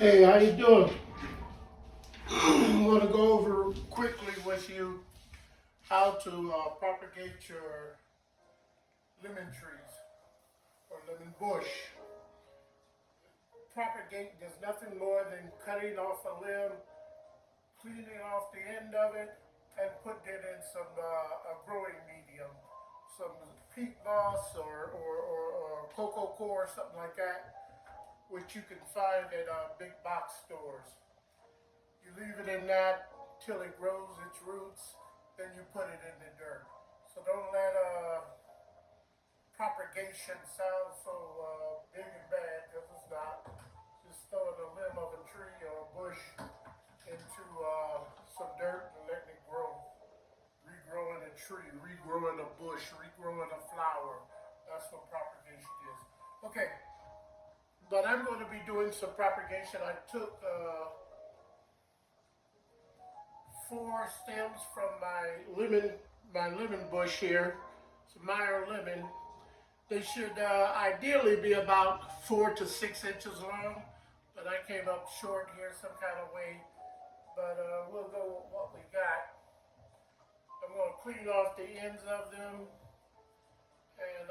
Hey, how you doing? I'm going to go over quickly with you how to propagate your lemon trees or lemon bush. Propagate is nothing more than cutting off a limb, cleaning off the end of it, and putting it in some a growing medium, some peat moss or cocoa core, something like that, which you can find at big box stores. You leave it in that till it grows its roots, then you put it in the dirt. So don't let propagation sound so big and bad, because it's not. Just throwing a limb of a tree or a bush into some dirt and letting it grow. Regrowing a tree, regrowing a bush, regrowing a flower. That's what propagation is. Okay, but I'm going to be doing some propagation. I took 4 stems from my lemon bush here. It's a Meyer lemon. They should ideally be about 4 to 6 inches long, but I came up short here some kind of way. But we'll go with what we got. I'm going to clean off the ends of them and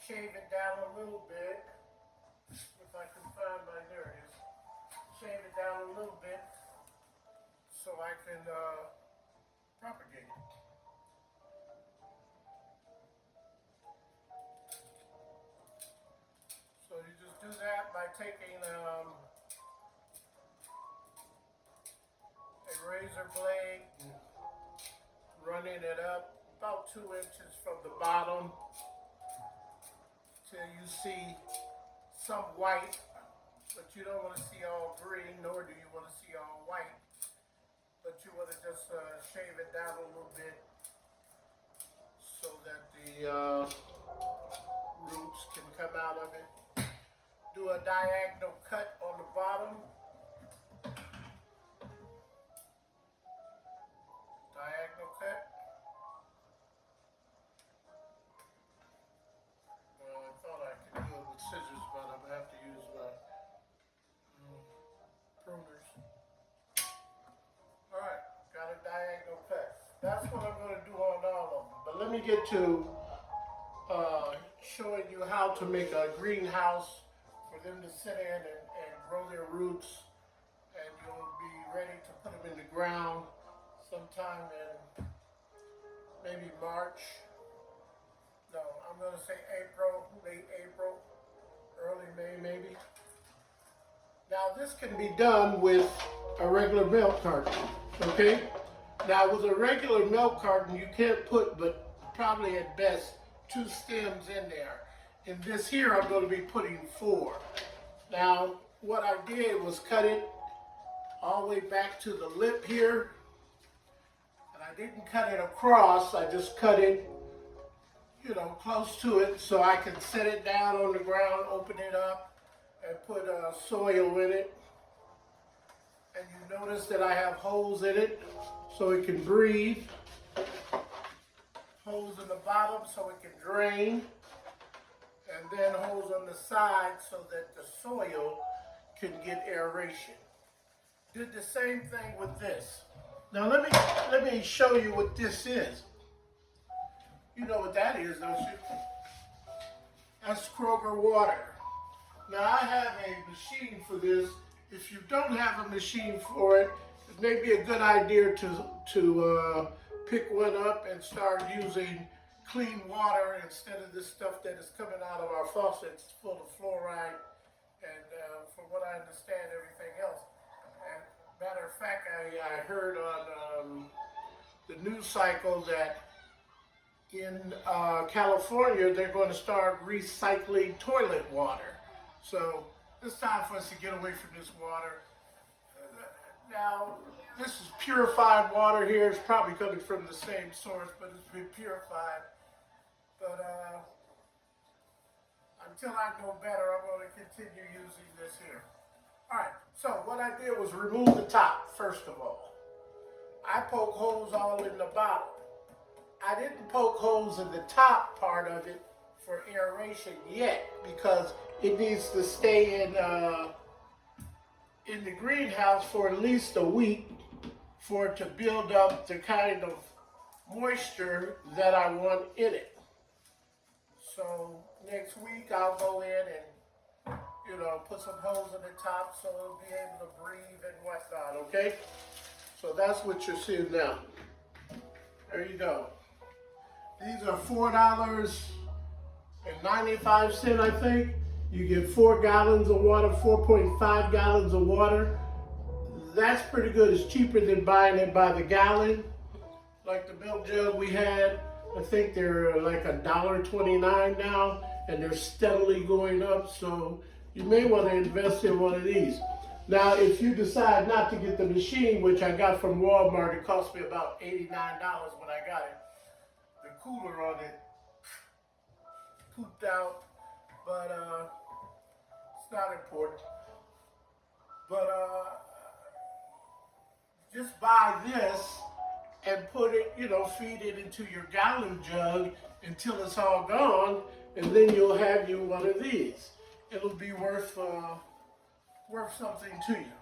shave it down a little bit. If I can find my, there it is. Shave it down a little bit so I can propagate it. So you just do that by taking a razor blade and running it up about 2 inches from the bottom till you see some white, but you don't want to see all green, nor do you want to see all white. But you want to just shave it down a little bit so that the roots can come out of it. Do a diagonal cut on the bottom. Diagonal cut. Well, I thought I could do it with scissors, but I'm going to have to use my pruners. Alright, got a diagonal cut. That's what I'm going to do on all of them. But let me get to showing you how to make a greenhouse for them to sit in and grow their roots, and you'll be ready to put them in the ground sometime in maybe March. No, I'm going to say April, late April, early May maybe. Now this can be done with a regular milk carton, okay? Now with a regular milk carton, you can't put but probably at best 2 stems in there. In this here, I'm going to be putting 4. Now, what I did was cut it all the way back to the lip here. And I didn't cut it across, I just cut it, you know, close to it so I can set it down on the ground, open it up, and put soil in it. And you notice that I have holes in it so it can breathe. Holes in the bottom so it can drain. And then holes on the side so that the soil can get aeration. Did the same thing with this. Now let me show you what this is. You know what that is, don't you? That's Kroger water. Now I have a machine for this. If you don't have a machine for it, it may be a good idea to pick one up and start using clean water instead of this stuff that is coming out of our faucets full of fluoride and from what I understand, everything else. And matter of fact, I heard on the news cycle that in California, they're going to start recycling toilet water. So it's time for us to get away from this water. Now, this is purified water here. It's probably coming from the same source, but it's been purified. But until I know better, I'm going to continue using this here. All right, so what I did was remove the top, first of all. I poke holes all in the bottom. I didn't poke holes in the top part of it for aeration yet because it needs to stay in the greenhouse for at least a week for it to build up the kind of moisture that I want in it. So next week I'll go in and, put some holes in the top so it'll be able to breathe and whatnot, okay? So that's what you're seeing now. There you go. These are $4.95, I think. You get 4 gallons of water, 4.5 gallons of water. That's pretty good. It's cheaper than buying it by the gallon. Like the milk jug we had, I think they're like $1.29 now, and they're steadily going up. So you may want to invest in one of these. Now, if you decide not to get the machine, which I got from Walmart, it cost me about $89 when I got it. The cooler on it pooped out, but it's not important. But just buy this and put it, feed it into your gallon jug until it's all gone, and then you'll have you one of these. It'll be worth something to you.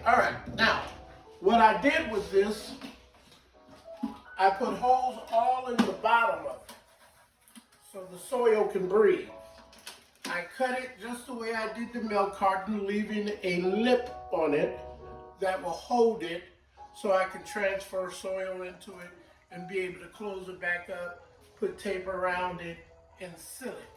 All right, now, what I did with this, I put holes all in the bottom of it so the soil can breathe. I cut it just the way I did the milk carton, leaving a lip on it that will hold it so I can transfer soil into it and be able to close it back up, put tape around it, and seal it.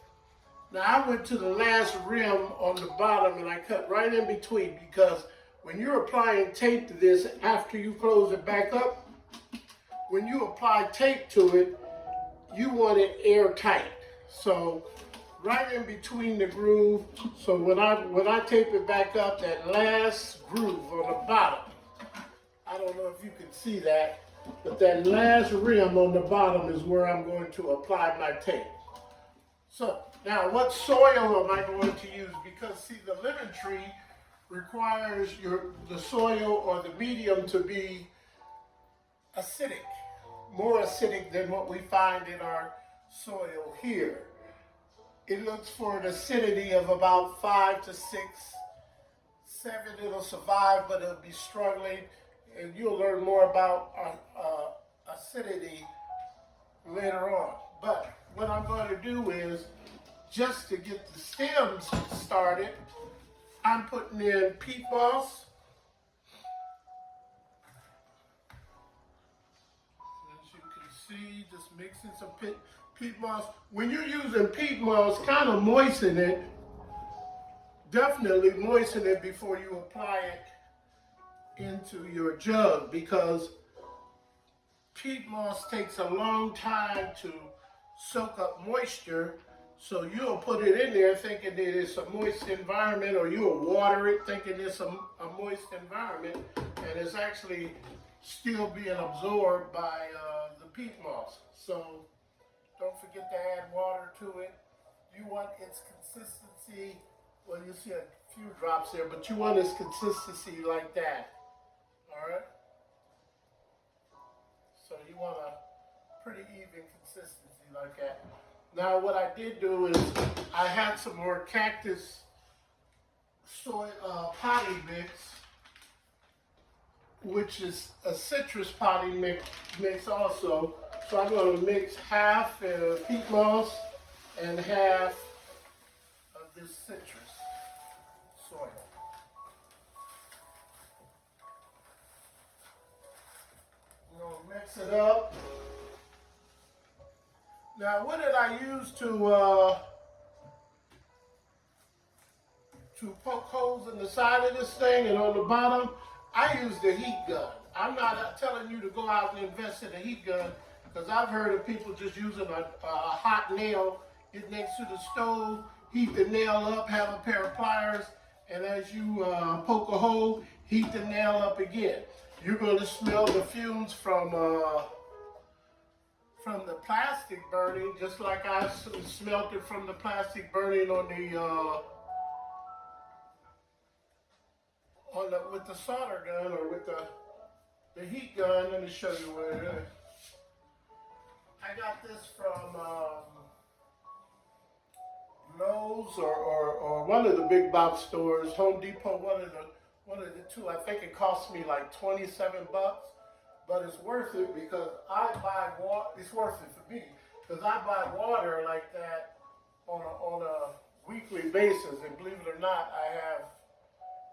Now I went to the last rim on the bottom and I cut right in between, because when you're applying tape to this after you close it back up, when you apply tape to it, you want it airtight. So right in between the groove, so when I tape it back up, that last groove on the bottom, I don't know if you can see that, but that last rim on the bottom is where I'm going to apply my tape. So now what soil am I going to use? Because see, the living tree requires the soil or the medium to be acidic, more acidic than what we find in our soil here. It looks for an acidity of about 5 to 6, 7. It'll survive, but it'll be struggling. And you'll learn more about acidity later on. But what I'm going to do is, just to get the stems started, I'm putting in peat moss. As you can see, just mixing some peat moss. When you're using peat moss, kind of moisten it. Definitely moisten it before you apply it into your jug, because peat moss takes a long time to soak up moisture. So you'll put it in there thinking that it's a moist environment, or you'll water it thinking it's a moist environment, and it's actually still being absorbed by the peat moss. So don't forget to add water to it. You want its consistency, well, you see a few drops there, but you want its consistency like that. All right? So you want a pretty even consistency like that. Now what I did do is I had some more cactus soil potting mix, which is a citrus potting mix also. So I'm going to mix half peat moss and half of this citrus soil. I'm going to mix it up. Now, what did I use to poke holes in the side of this thing and on the bottom? I used a heat gun. I'm not telling you to go out and invest in a heat gun, because I've heard of people just using a hot nail, get next to the stove, heat the nail up, have a pair of pliers, and as you poke a hole, heat the nail up again. You're going to smell the fumes from the plastic burning, just like I smelt it from the plastic burning on with the solder gun, or with the heat gun. Let me show you where it is. I got this from Lowe's or one of the big box stores, Home Depot, one of the two. I think it cost me like 27 bucks, but it's worth it because I buy water. It's worth it for me because I buy water like that on a weekly basis, and believe it or not, I have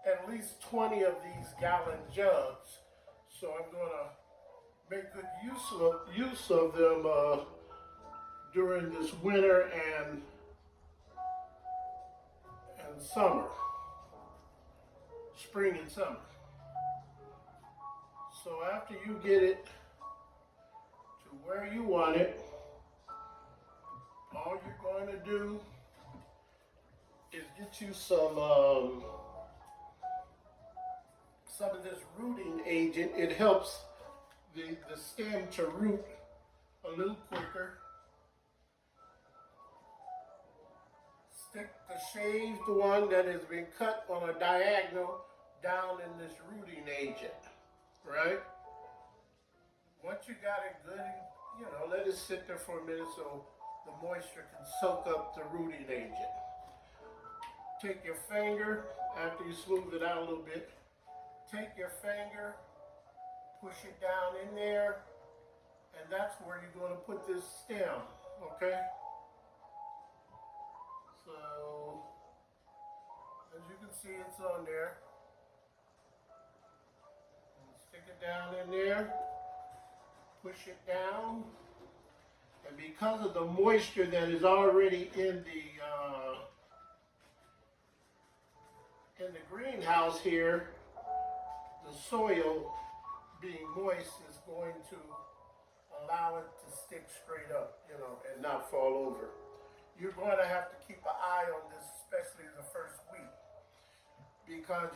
at least 20 of these gallon jugs. So I'm gonna make good use of them during this winter and summer, spring and summer. So after you get it to where you want it, all you're going to do is get you some of this rooting agent. It helps the stem to root a little quicker. Stick the shaved one that has been cut on a diagonal down in this rooting agent, right? Once you got it good, let it sit there for a minute so the moisture can soak up the rooting agent. Take your finger, after you smooth it out a little bit, take your finger, push it down in there, and that's where you're going to put this stem, okay? So, as you can see, it's on there. Stick it down in there, push it down, and because of the moisture that is already in the greenhouse here, the soil being moist is going to allow it to stick straight up, and not fall over. You're going to have to keep an eye on this, especially the first week, because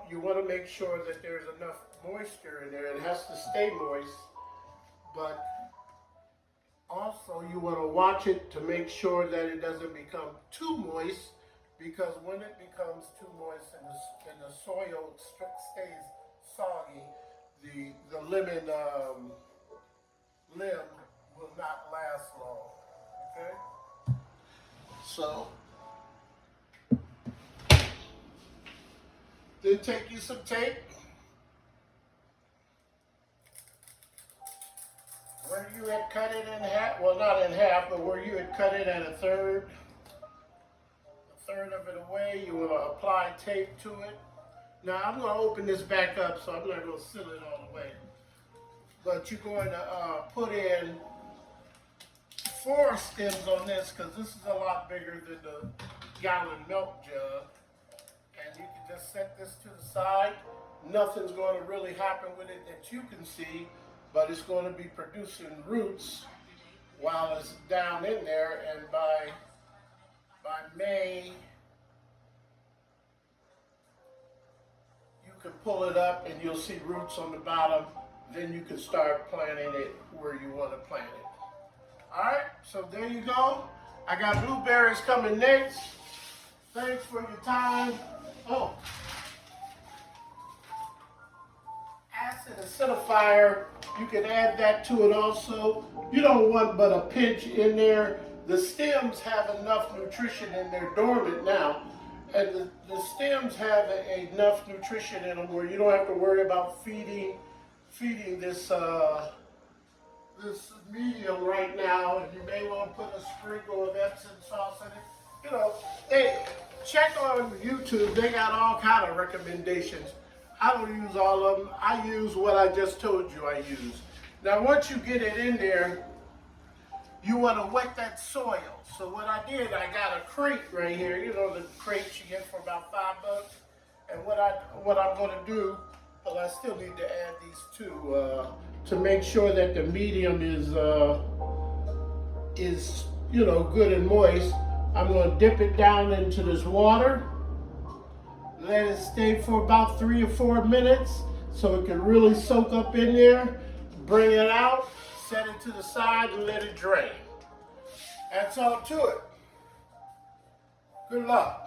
you want to make sure that there's enough moisture in there. It has to stay moist, but also you want to watch it to make sure that it doesn't become too moist, because when it becomes too moist and the soil stays soggy, the lemon limb will not last long, okay? So, then take you some tape. Where you had cut it in half, well, not in half, but where you had cut it at a third of it away, you want to apply tape to it. Now, I'm going to open this back up, so I'm not going to seal it all the way. But you're going to put in 4 stems on this, because this is a lot bigger than the gallon milk jug. And you can just set this to the side. Nothing's going to really happen with it that you can see, but it's going to be producing roots while it's down in there. And by May, you can pull it up and you'll see roots on the bottom. Then you can start planting it where you want to plant it. All right, so there you go. I got blueberries coming next. Thanks for your time. Oh, acid acidifier, you can add that to it also. You don't want but a pinch in there. The stems have enough nutrition in there, dormant now, and the stems have enough nutrition in them where you don't have to worry about feeding this this medium right now. And you may want to put a sprinkle of Epsom sauce in it. Hey, check on YouTube. They got all kind of recommendations. I don't use all of them. I use what I just told you I use. Now, once you get it in there, you want to wet that soil. So what I did, I got a crate right here. The crates you get for about $5. And what I'm going to do, well, I still need to add these two to make sure that the medium is good and moist. I'm going to dip it down into this water. Let it stay for about 3 or 4 minutes so it can really soak up in there. Bring it out, set it to the side, and let it drain. That's all to it. Good luck.